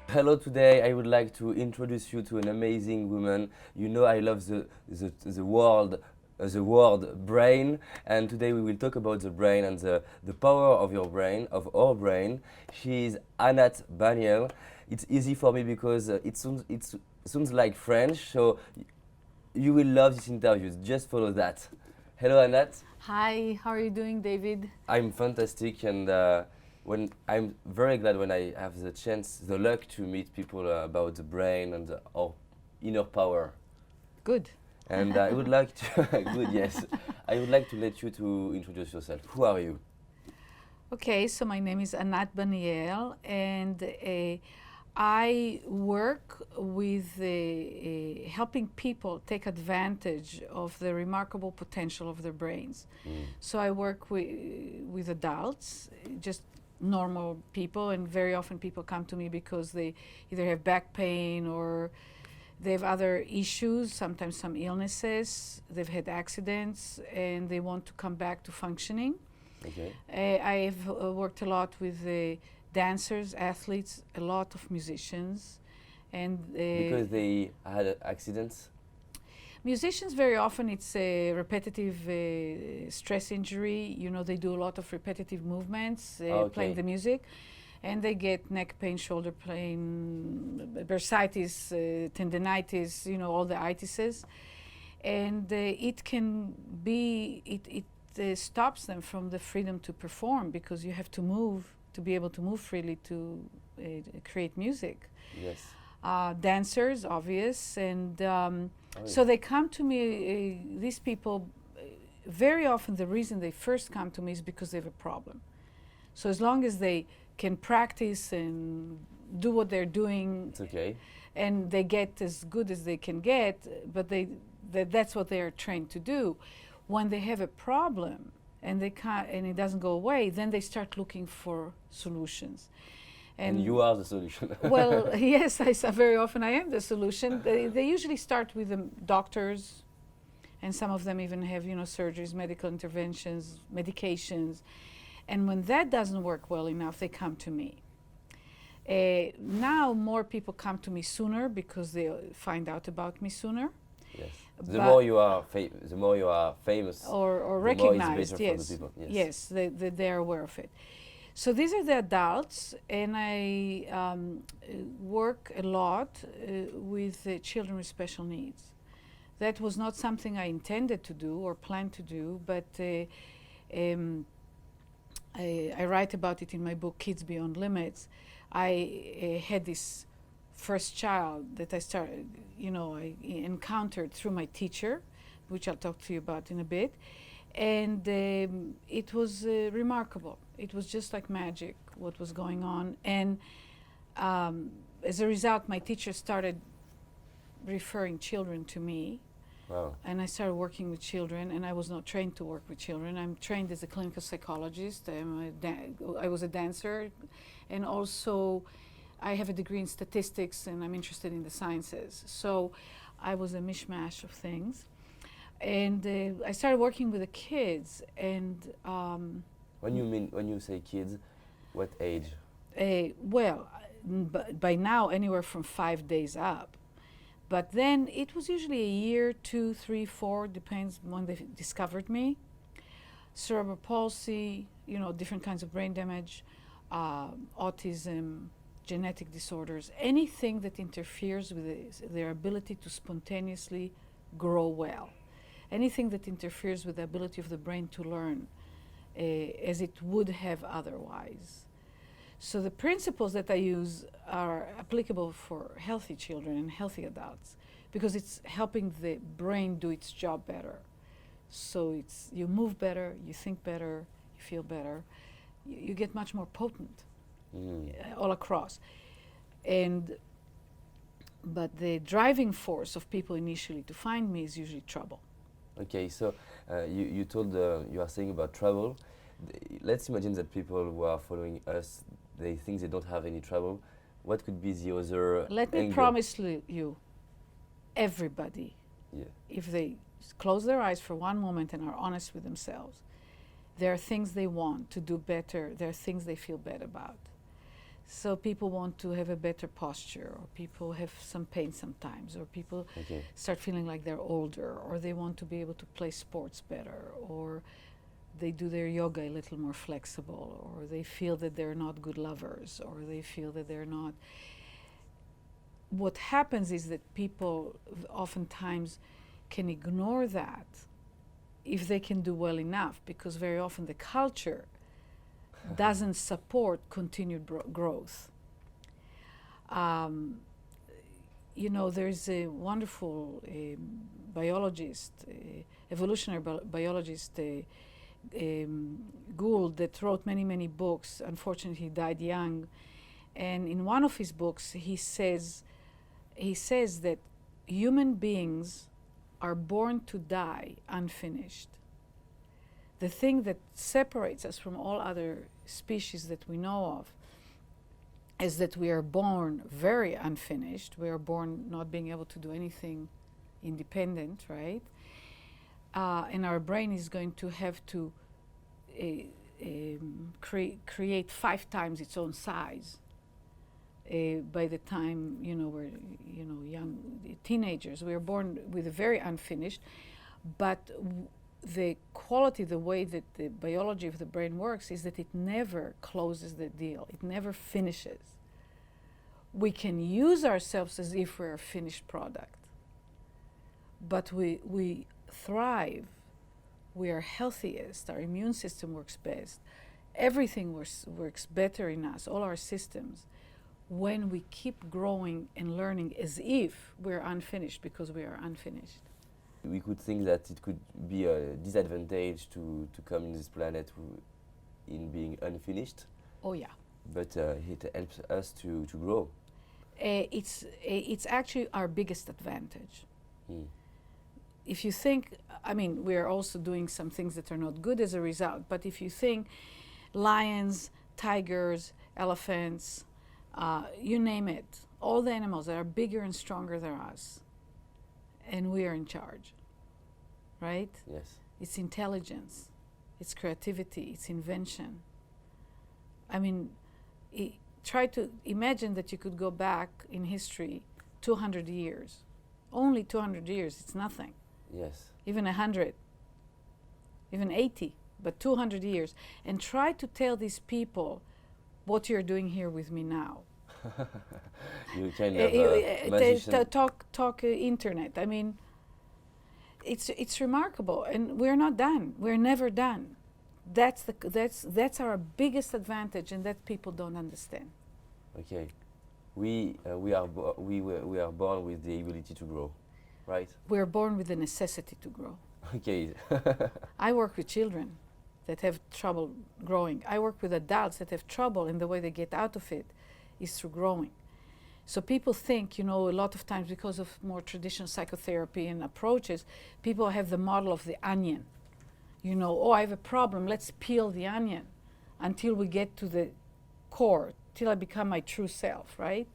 Hello, today I would like to introduce you to an amazing woman. You know I love the word brain, and today we will talk about the brain and the power of your brain, of our brain. She is Anat Baniel. It's easy for me because it sounds like French, so you will love this interview. Just follow that. Hello, Anat. Hi, how are you doing, David? I'm fantastic, and when I'm very glad when I have the chance, the luck to meet people about the brain and our inner power. Good. And I would like to, good, yes, I would like to let you to introduce yourself. Who are you? Okay, so my name is Anat Baniel, and I work with helping people take advantage of the remarkable potential of their brains. So I work with adults, just normal people, and very often people come to me because they either have back pain or they have other issues, sometimes some illnesses, they've had accidents, and they want to come back to functioning. Okay. I've worked a lot with dancers, athletes, a lot of musicians, and Because they had accidents? musicians very often it's a repetitive stress injury. You know, they do a lot of repetitive movements playing Okay. the music, and they get neck pain, shoulder pain, bursitis, tendinitis. You know, all the itises, and it can be it stops them from the freedom to perform because you have to move to be able to move freely to create music. Yes. Dancers, obvious, and Oh, so they come to me. These people, very often, the reason they first come to me is because they have a problem. So as long as they can practice and do what they're doing, it's okay. and they get as good as they can get, but that's what they are trained to do. When they have a problem and they can't and it doesn't go away, then they start looking for solutions. And you are the solution. Well, yes, very often I am the solution. They usually start with the doctors, and some of them even have surgeries, medical interventions, medications, and when that doesn't work well enough, they come to me. Now more people come to me sooner because they find out about me sooner. Yes. But The more you are famous, or the more it's better recognized, for the yes, people. Yes. yes, they're aware of it. So these are the adults, and I work a lot with children with special needs. That was not something I intended to do or planned to do, but um, I write about it in my book, Kids Beyond Limits. I had this first child that I encountered through my teacher, which I'll talk to you about in a bit. And it was remarkable. It was just like magic what was going on. And as a result, my teacher started referring children to me. Wow. And I started working with children, and I was not trained to work with children. I'm trained as a clinical psychologist. I was a dancer, and also I have a degree in statistics, and I'm interested in the sciences. So I was a mishmash of things. And I started working with the kids, and When you say kids, what age? well, by now anywhere from 5 days up. But then it was usually a year, 2, 3, 4, depends when they discovered me. Cerebral palsy, different kinds of brain damage, autism, genetic disorders, anything that interferes with their ability to spontaneously grow well, anything that interferes with the ability of the brain to learn as it would have otherwise. So the principles that I use are applicable for healthy children and healthy adults because it's helping the brain do its job better. So you move better, you think better, you feel better, you get much more potent all across. But the driving force of people initially to find me is usually trouble. Okay, so you told you are saying about trouble. Let's imagine that people who are following us, they think they don't have any trouble. What could be the other Let me angle? promise you, everybody, Yeah. if they close their eyes for one moment and are honest with themselves, there are things they want to do better. There are things they feel bad about. So people want to have a better posture, or people have some pain sometimes, or people Okay. start feeling like they're older, or they want to be able to play sports better, or they do their yoga a little more flexible, or they feel that they're not good lovers, or they feel that they're not. What happens is that people oftentimes can ignore that if they can do well enough, because very often the culture doesn't support continued growth. You know, there's a wonderful biologist, evolutionary biologist, Gould, that wrote many, many books. Unfortunately, he died young. And in one of his books, he says that human beings are born to die unfinished. The thing that separates us from all other species that we know of is that we are born very unfinished. We are born not being able to do anything independent, right? And our brain is going to have to create 5 times its own size by the time, you know, we're, you know, young teenagers. We are born with a very unfinished, but the quality, the way that the biology of the brain works is that it never closes the deal. It never finishes. We can use ourselves as if we're a finished product, but we thrive. We are healthiest. Our immune system works best. Everything works better in us, all our systems, when we keep growing and learning as if we're unfinished, because we are unfinished. We could think that it could be a disadvantage to come in this planet in being unfinished, Oh yeah. but it helps us to grow. It's actually our biggest advantage. Mm. If you think, I mean, we're also doing some things that are not good as a result, but if you think lions, tigers, elephants, you name it, all the animals that are bigger and stronger than us, and we are in charge, right? Yes. It's intelligence, it's creativity, it's invention. I mean, try to imagine that you could go back in history 200 years. Only 200 years, it's nothing. Yes. Even 100, even 80, but 200 years. And try to tell these people what you're doing here with me now. You kind of magician. Talk internet. I mean, it's remarkable, and we're not done. We're never done. That's our biggest advantage, and that people don't understand. Okay. We are born with the ability to grow, right? We're born with the necessity to grow. Okay. I work with children that have trouble growing. I work with adults that have trouble, and the way they get out of it is through growing. So people think, you know, a lot of times because of more traditional psychotherapy and approaches, people have the model of the onion. You know, oh, I have a problem, let's peel the onion until we get to the core, till I become my true self, right?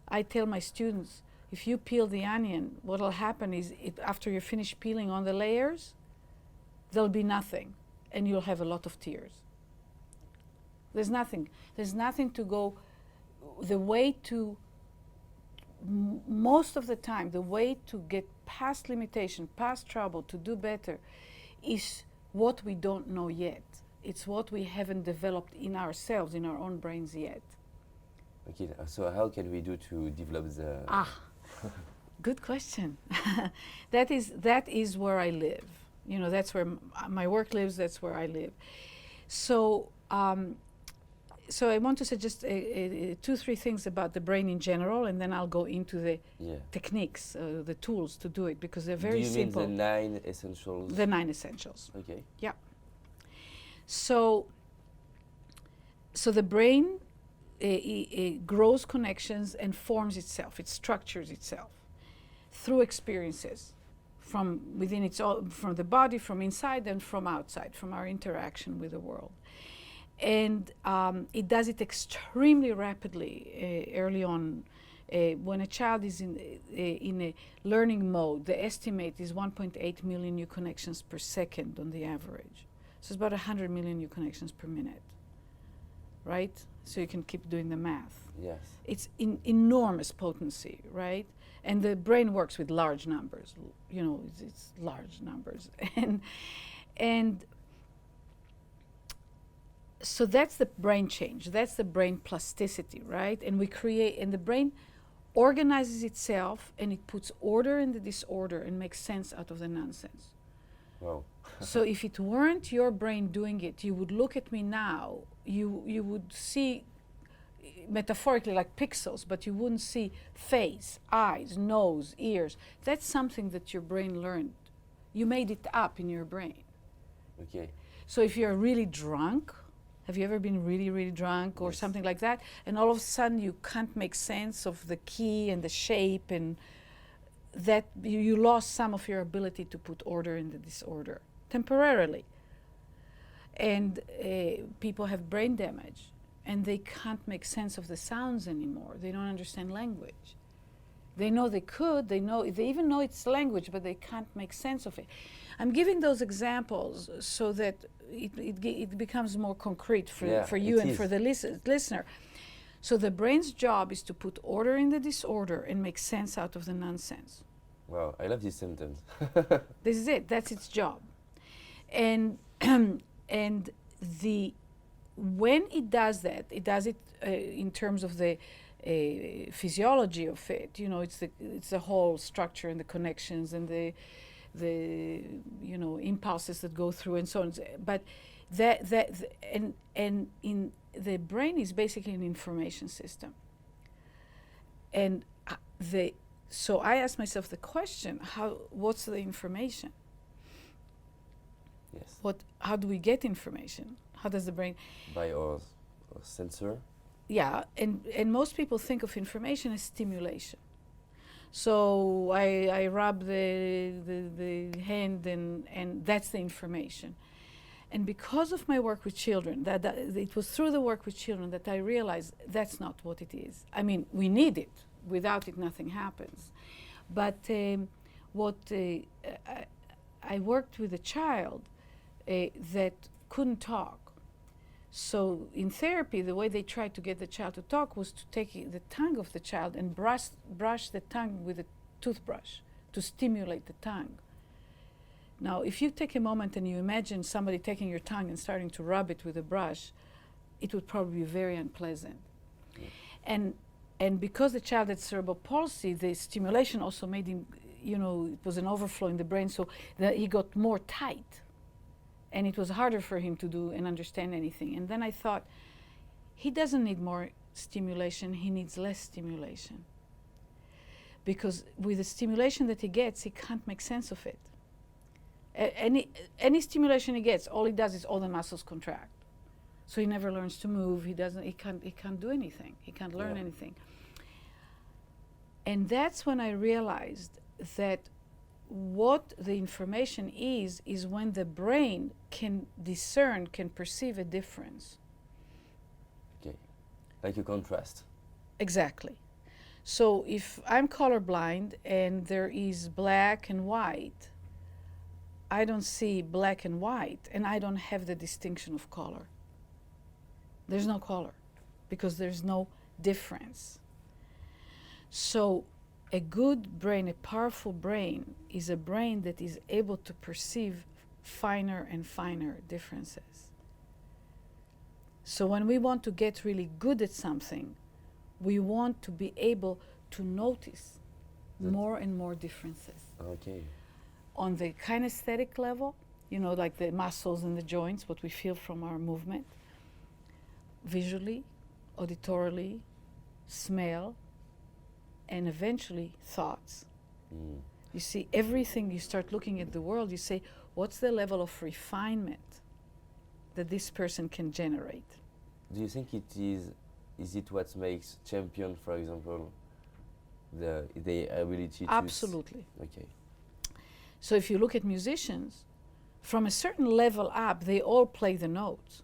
I tell my students, if you peel the onion, what will happen is after you finish peeling on the layers, there'll be nothing, and you'll have a lot of tears. There's nothing to go. The way to, most of the time, the way to get past limitation, past trouble, to do better, is what we don't know yet. It's what we haven't developed in ourselves, in our own brains yet. Okay, so how can we do to develop the... Good question. That is where I live. You know, that's where my work lives, that's where I live. So, so I want to say just 2-3 things about the brain in general, and then I'll go into the techniques, the tools to do it, because they're very simple. Do you mean the 9 essentials? The 9 essentials. Okay. Yeah. So the brain grows connections and forms itself. It structures itself through experiences from within its own, from the body, from inside, and from outside, from our interaction with the world. And it does it extremely rapidly early on. When a child is in a learning mode, the estimate is 1.8 million new connections per second on the average. So it's about 100 million new connections per minute. right? So you can keep doing the math. Yes. It's enormous potency, right? And the brain works with large numbers. You know, it's large numbers, and so that's the brain change. That's the brain plasticity, right? And we create, and the brain organizes itself, and it puts order in the disorder and makes sense out of the nonsense. Wow. So if it weren't your brain doing it, you would look at me now. You would see, metaphorically, like pixels, but you wouldn't see face, eyes, nose, ears. That's something that your brain learned. You made it up in your brain. Okay. So if you're really drunk, have you ever been really, really drunk or Yes. something like that? And all of a sudden you can't make sense of the key and the shape, and that you lost some of your ability to put order in the disorder temporarily. And people have brain damage and they can't make sense of the sounds anymore. They don't understand language. They know they could, they even know it's language, but they can't make sense of it. I'm giving those examples so that it becomes more concrete for you and for the listener. So the brain's job is to put order in the disorder and make sense out of the nonsense. Wow, I love this sentence. This is it. That's its job. And and when it does that, it does it in terms of the physiology of it. You know, it's the whole structure and the connections and the impulses that go through and so on. But and in the brain is basically an information system. And so I asked myself the question: what's the information? Yes. How do we get information? How does the brain? By our sensor. Yeah, and most people think of information as stimulation. So I rub the hand and that's the information. And because of my work with children, that it was through the work with children that I realized that's not what it is. I mean, we need it. Without it, nothing happens. But I worked with a child that couldn't talk. So in therapy, the way they tried to get the child to talk was to take the tongue of the child and brush the tongue with a toothbrush to stimulate the tongue. Now, if you take a moment and you imagine somebody taking your tongue and starting to rub it with a brush, it would probably be very unpleasant. Yeah. And because the child had cerebral palsy, the stimulation also made him, it was an overflow in the brain, so that he got more tight. And it was harder for him to do and understand anything. And then I thought, he doesn't need more stimulation, he needs less stimulation. Because with the stimulation that he gets, he can't make sense of it. Any stimulation he gets, all he does is all the muscles contract. So he never learns to move, he can't do anything, he can't learn anything. And that's when I realized that what the information is when the brain can discern, can perceive a difference. Okay, like a contrast. Exactly. So if I'm colorblind and there is black and white, I don't see black and white, and I don't have the distinction of color. There's no color because there's no difference. So a good brain, a powerful brain, is a brain that is able to perceive finer and finer differences. So when we want to get really good at something, we want to be able to notice more and more differences. Okay. On the kinesthetic level, like the muscles and the joints, what we feel from our movement, visually, auditorily, smell, and eventually thoughts. You see, everything you start looking at the world, you say, what's the level of refinement that this person can generate? Do you think is it what makes champion, for example, the ability to... Absolutely. Okay. So if you look at musicians, from a certain level up, they all play the notes.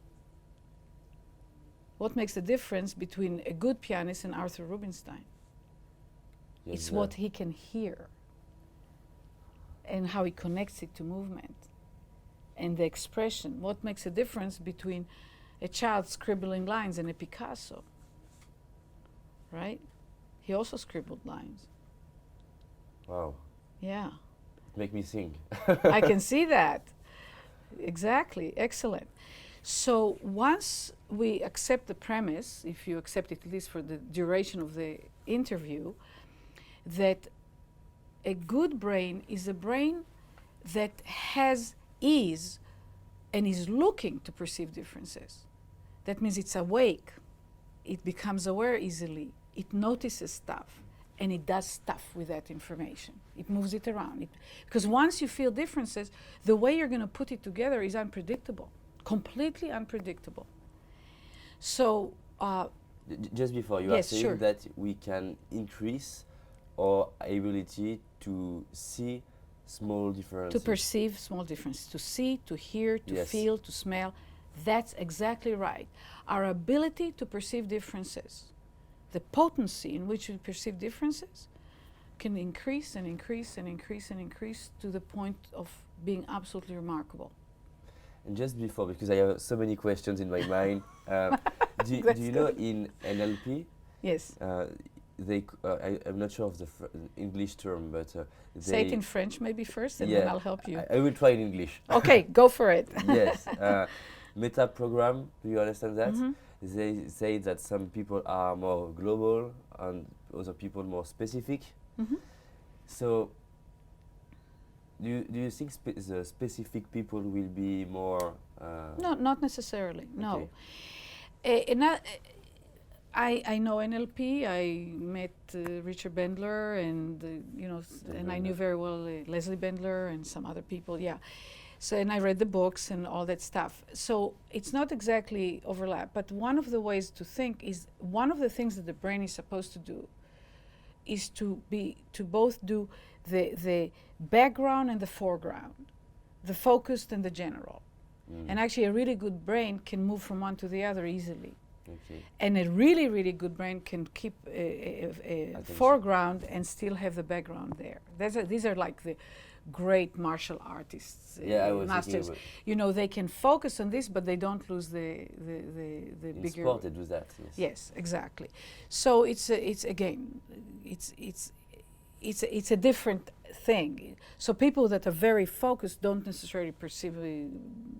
What makes the difference between a good pianist and Arthur Rubinstein? Yes, It's what he can hear and how he connects it to movement and the expression. What makes a difference between a child scribbling lines and a Picasso, right? He also scribbled lines. Wow. Yeah. Make me sing. I can see that. Exactly. Excellent. So once we accept the premise, if you accept it at least for the duration of the interview, that a good brain is a brain that has ease and is looking to perceive differences. That means it's awake, it becomes aware easily, it notices stuff, and it does stuff with that information. It moves it around. Because once you feel differences, the way you're going to put it together is unpredictable, completely unpredictable. So, Just before, you are yes, saying sure. that we can increase our ability to see small differences. To perceive small differences, to see, to hear, to Yes. feel, to smell. That's exactly right. Our ability to perceive differences, the potency in which we perceive differences, can increase and increase and increase and increase to the point of being absolutely remarkable. And just before, because I have so many questions in my mind, do you know in NLP, Yes. I'm not sure of the English term, but Say it in French maybe first, and yeah, then I'll help you. I will try in English. Okay, go for it. Yes. Meta program, do you understand that? Mhm. They say that some people are more global and other people more specific. Mhm. So, do you think the specific people will be more? No, not necessarily. No. Okay. I know NLP. I met Richard Bendler, and and I knew very well Leslie Bendler and some other people. Yeah. So, and I read the books and all that stuff. So it's not exactly overlap, but one of the ways to think is one of the things that the brain is supposed to do is to both do the background and the foreground, the focused and the general. And actually, a really good brain can move from one to the other easily. Okay. And a really, really good brain can keep a foreground and still have the background there. These are like the great martial artists, Yeah, I was masters. thinking You know, they can focus on this, but they don't lose the in bigger. sport they do that. Yes. Yes, exactly. So it's a different thing. So people that are very focused don't necessarily perceive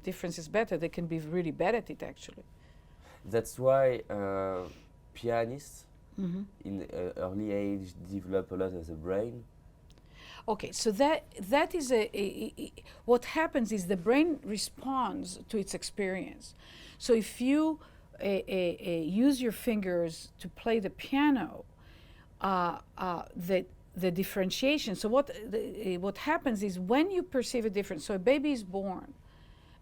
differences better. They can be really bad at it, actually. That's why pianists Mm-hmm. in early age develop a lot of the brain. Okay, so that is what happens is the brain responds to its experience. So if you use your fingers to play the piano, the differentiation. So what happens is when you perceive a difference. So a baby is born,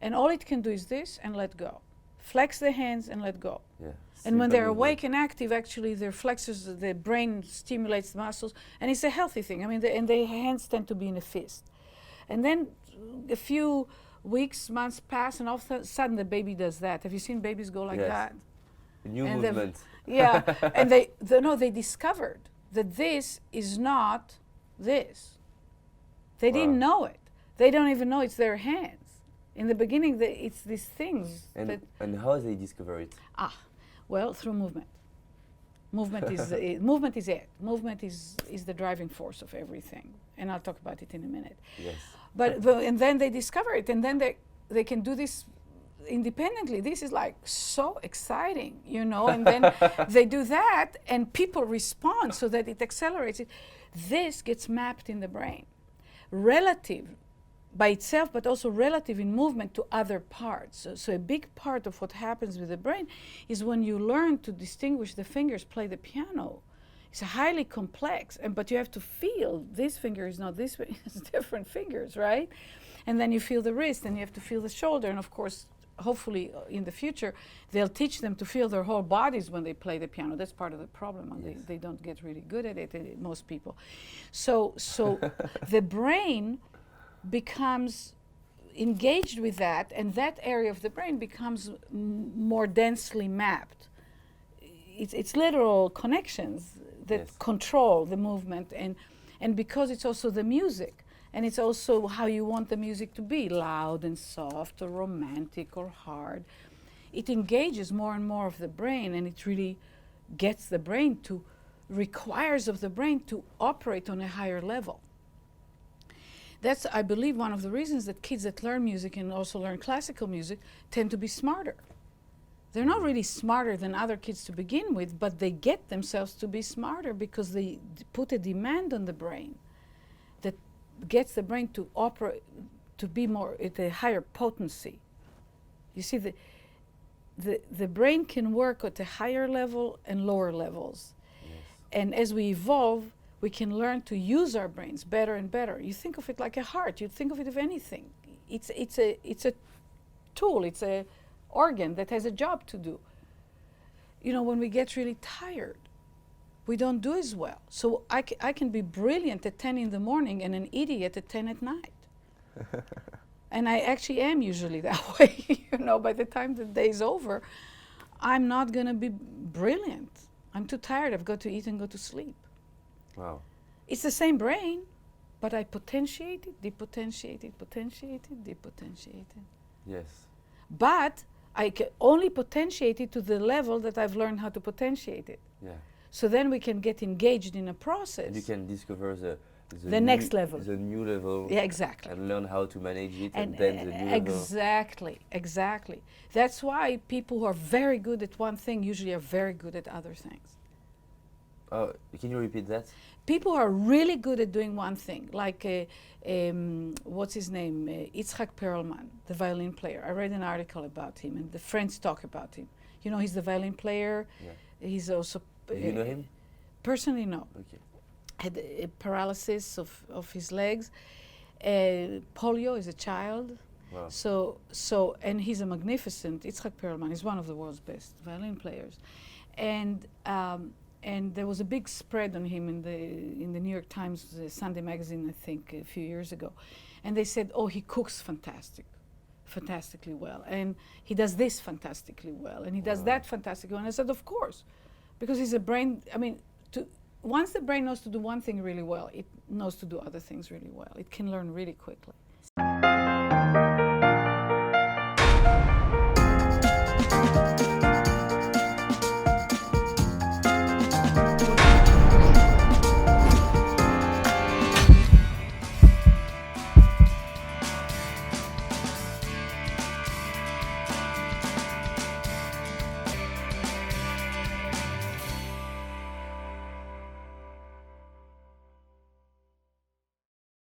and all it can do is this and let go, flex the hands and let go. Yeah. And when Simple they're movement. awake and active, actually, their flexors, the brain stimulates the muscles, and it's a healthy thing. I mean, and their hands tend to be in a fist. And then a few weeks, months pass, and all of a sudden the baby does that. Have you seen babies go like Yes. that? A new And movement. Yeah, and they discovered that this is not this. They didn't Wow. know it. They don't even know it's their hands. In the beginning, it's these things that. And how they discover it? Well, through movement. Movement is movement is it. Movement is the driving force of everything, and I'll talk about it in a minute. Yes. But and then they discover it, and then they can do this independently. This is like so exciting, you know. And then they do that, and people respond so that it accelerates it. This gets mapped in the brain, relative by itself, but also relative in movement to other parts. So a big part of what happens with the brain is when you learn to distinguish the fingers play the piano. It's highly complex, but you have to feel this finger is not this way, it's different fingers, right? And then you feel the wrist, and you have to feel the shoulder, and of course, hopefully in the future, they'll teach them to feel their whole bodies when they play the piano. That's part of the problem, and Yes. they don't get really good at it, most people. So the brain becomes engaged with that, and that area of the brain becomes more densely mapped. It's literal connections that Yes. control the movement, and because it's also the music, and it's also how you want the music to be, loud and soft or romantic or hard. it engages more and more of the brain, and it really gets the brain to, requires of the brain to operate on a higher level. That's, I believe, one of the reasons that kids that learn music and also learn classical music tend to be smarter. They're not really smarter than other kids to begin with, but they get themselves to be smarter because they put a demand on the brain that gets the brain to operate, to be more at a higher potency. You see, the brain can work at a higher level and lower levels. Yes. And as we evolve, we can learn to use our brains better and better. You think of it like a heart. You think of it of anything. It's a tool. It's a organ that has a job to do. You know, when we get really tired, we don't do as well. So I can be brilliant at 10 in the morning and an idiot at 10 at night. And I actually am usually that way. You know, by the time the day's over, I'm not going to be brilliant. I'm too tired. I've got to eat and go to sleep. Wow. It's the same brain, but I potentiate it, depotentiate it, potentiate it, depotentiate it. Yes. But I can only potentiate it to the level that I've learned how to potentiate it. Yeah. So then we can get engaged in a process. And you can discover The next level. The new level. Yeah, exactly. And learn how to manage it, and then the new level. Exactly. That's why people who are very good at one thing usually are very good at other things. Oh, can you repeat that? People who are really good at doing one thing, like what's his name, Itzhak Perlman, the violin player. I read an article about him, and the friends talk about him. You know, he's the violin player. Yeah. He's also Do you know him? personally, no. Okay. Had a paralysis of his legs. Polio as a child. Wow. So and he's a magnificent, Itzhak Perlman is one of the world's best violin players. And there was a big spread on him in the New York Times, the Sunday magazine, I think, a few years ago. And they said, oh, he cooks fantastically well. And he does this fantastically well. And he does that fantastically well. And I said, of course, because he's a brain, I mean, once the brain knows to do one thing really well, it knows to do other things really well. It can learn really quickly.